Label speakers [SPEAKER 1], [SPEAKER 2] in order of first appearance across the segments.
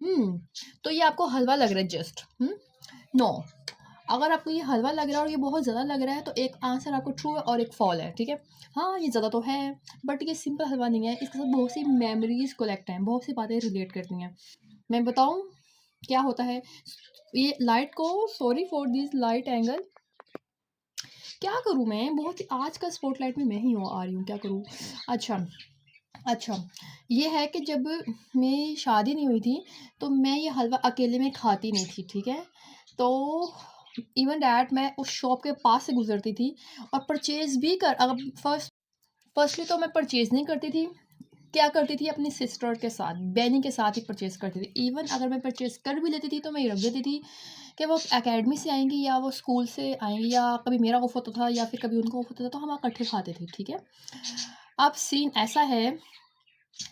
[SPEAKER 1] तो ये आपको हलवा लग रहा है जस्ट नो। अगर आपको ये हलवा लग रहा है और ये बहुत ज़्यादा लग रहा है तो एक आंसर आपको ट्रू है और एक फॉल है, ठीक है। हाँ, ये ज़्यादा तो है बट ये सिंपल हलवा नहीं है, इसके साथ बहुत सी मेमोरीज कलेक्ट हैं, बहुत सी बातें रिलेट करती हैं। मैं बताऊँ क्या होता है? ये लाइट को, sorry for this light angle, क्या करूँ मैं? बहुत ही आज का स्पॉटलाइट में मैं ही आ रही हूँ, क्या करूँ? अच्छा, अच्छा, ये है कि जब मेरी शादी नहीं हुई थी, तो मैं ये हलवा अकेले में खाती नहीं थी, ठीक है? तो इवन दैट मैं उस शॉप के पास से गुज़रती थी और परचेज़ भी कर अगर फर्स्टली तो मैं परचेज़ नहीं करती थी, क्या करती थी अपनी सिस्टर के साथ, बहनी के साथ ही परचेज़ करती थी। इवन अगर मैं परचेज़ कर भी लेती थी, तो मैं ये रख देती थी कि वो अकेडमी से आएँगी या वो स्कूल से आएँगी या कभी मेरा ऑफ होता था या फिर कभी उनका ऑफ होता था, तो हम इकट्ठे खाते थे, ठीक है? अब सीन ऐसा है,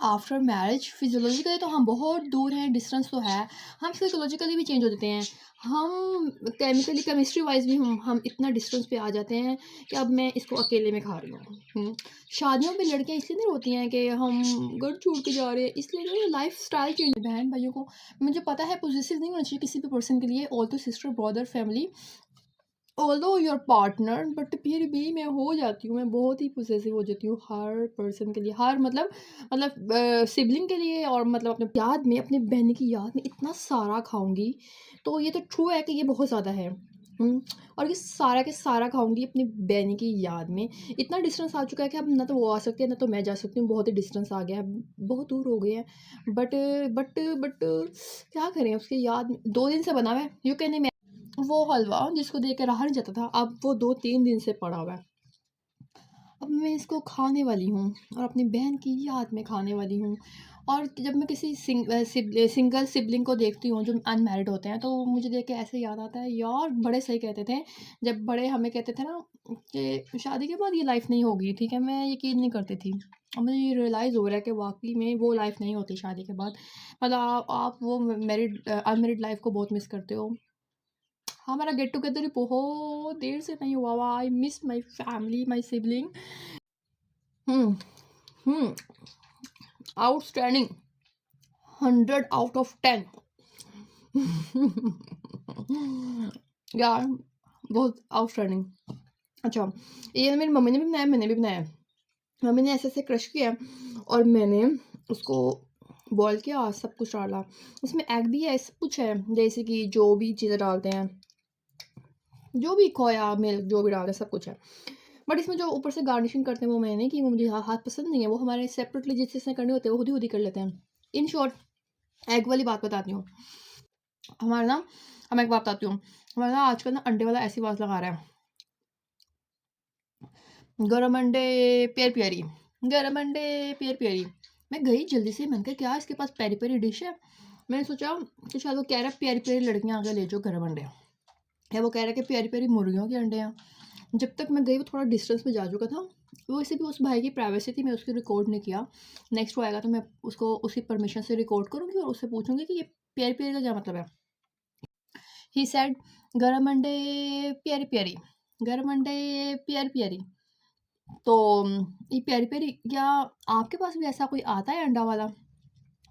[SPEAKER 1] आफ्टर मैरिज फिजियोलॉजिकली तो हम बहुत दूर हैं, डिस्टेंस तो है, हम साइकोलॉजिकली भी चेंज हो जाते हैं, हम केमिकली केमिस्ट्री वाइज भी हम इतना डिस्टेंस पे आ जाते हैं कि अब मैं इसको अकेले में खा रही हूँ। शादियों में लड़कियां इसलिए नहीं होती हैं कि हम घर छोड़ के जा रहे हैं, इसलिए नहीं, लाइफ स्टाइल चेंज। बहन भाइयों को मुझे पता है पोजेसिव नहीं होना चाहिए किसी भी पर्सन के लिए, ऑल तो sister brother family although your partner, but फिर भी मैं हो जाती हूँ, मैं बहुत ही पोसेसिव हो जाती हूँ हर पर्सन के लिए, हर सिबलिंग के लिए, और मतलब अपने याद में, अपने बहन की याद में इतना सारा खाऊंगी। तो ये तो ट्रू है कि ये बहुत ज़्यादा है। और ये सारा के सारा खाऊंगी अपनी बहन की याद में। इतना डिस्टेंस आ चुका है कि अब ना तो वो आ सकती है ना तो मैं जा सकती हूँ, बहुत ही डिस्टेंस आ गया है, बहुत दूर हो गए हैं। बट क्या करें, उसकी याद में 2 दिन से बना हुआ है, यू कैन, वो हलवा जिसको देख के रहा नहीं जाता था, अब वो 2-3 दिन से पड़ा हुआ है। अब मैं इसको खाने वाली हूँ और अपनी बहन की याद में खाने वाली हूँ। और जब मैं किसी सिंगल सिबलिंग को देखती हूँ जो अनमैरिड होते हैं, तो मुझे देख के ऐसे याद आता है, यार बड़े सही कहते थे, जब बड़े हमें कहते थे ना कि शादी के बाद ये लाइफ नहीं होगी, ठीक है, मैं यकीन नहीं करती थी। अब मुझे ये रियलाइज़ हो रहा है कि वाकई में वो लाइफ नहीं होती शादी के बाद। मतलब आप वो मैरिड अनमैरिड लाइफ को बहुत मिस करते हो। हमारा गेट टुगेदर ही बहुत देर से नहीं हुआ हुआ, I miss my family, my sibling. Hmm hmm outstanding, 100 out of 10। यार बहुत आउटस्टैंडिंग। अच्छा, ये मेरी मम्मी ने भी बनाया, मैंने भी बनाया। मम्मी ने ऐसे ऐसे क्रश किया और मैंने उसको बॉईल किया, सब कुछ डाला, उसमें एग भी है, सब कुछ है, जैसे कि जो भी चीज़ें डालते हैं, जो भी खोया मिल्क जो भी डालते हैं, सब कुछ है। बट इसमें जो ऊपर से गार्निशिंग करते हैं वो मैंने की, वो मुझे हाथ पसंद नहीं है, वो हमारे सेपरेटली जिस जिसने करने होते हैं वो खुद ही खुद ही कर लेते हैं। इन शॉर्ट, एग वाली बात बताती हूँ। हमारा ना मैं एक बात बताती हूँ, हमारा ना आजकल ना अंडे वाला ऐसी आवाज़ लगा रहा है, गरम अंडे प्यारी प्यारी, गरम अंडे प्यारी प्यारी। मैं गई जल्दी से, मैंने कहा क्या इसके पास प्यारी प्यारी डिश है। मैंने सोचा कि शायद वो कह रहा है प्यारी प्यारी लड़कियाँ आगे ले जाओ गरम अंडे, या वो कह रहा है कि प्यारी प्यारी मुर्गियों के अंडे हैं। जब तक मैं गई वो थोड़ा डिस्टेंस पे जा चुका था, वो इसे भी उस भाई की प्राइवेसी थी, मैं उसकी रिकॉर्ड नहीं किया। नेक्स्ट वो आएगा तो मैं उसको उसकी परमिशन से रिकॉर्ड करूँगी और उससे पूछूंगी कि ये प्यारी प्यारी का क्या मतलब है। ही सेड गरम अंडे प्यारी प्यारी, गरम अंडे प्यारी प्यारी। तो ये प्यारी प्यारी क्या आपके पास भी ऐसा कोई आता है अंडा वाला?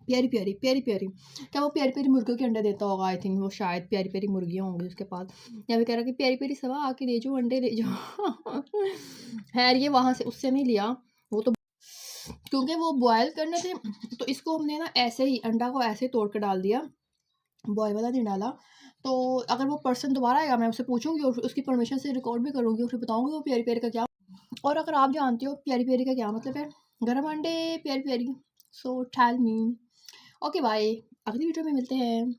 [SPEAKER 1] प्यारी प्यारी प्यारी प्यारी, क्या वो प्यारी प्यारी मुर्गियों के अंडे देता होगा? आई थिंक वो शायद प्यारी प्यारी मुर्गियाँ होंगी उसके पास, या फिर कह रहा कि प्यारी प्यारी सवा आके ले जाओ अंडे ले जाओ। खैर ये वहाँ से उससे नहीं लिया, वो तो क्योंकि वो बॉयल करने थे, तो इसको हमने ना ऐसे ही अंडा को ऐसे ही तोड़ के डाल दिया, बॉयल वाला नहीं डाला। तो अगर वो पर्सन दोबारा आएगा मैं उससे पूछूंगी और उसकी परमिशन से रिकॉर्ड भी करूँगी और फिर बताऊँगी वो प्यारी प्यारी का क्या। और अगर आप जानते हो प्यारी प्यारी का क्या मतलब है, गरम अंडे प्यारी प्यारी, so tell me. Okay bye, अगली वीडियो में मिलते हैं।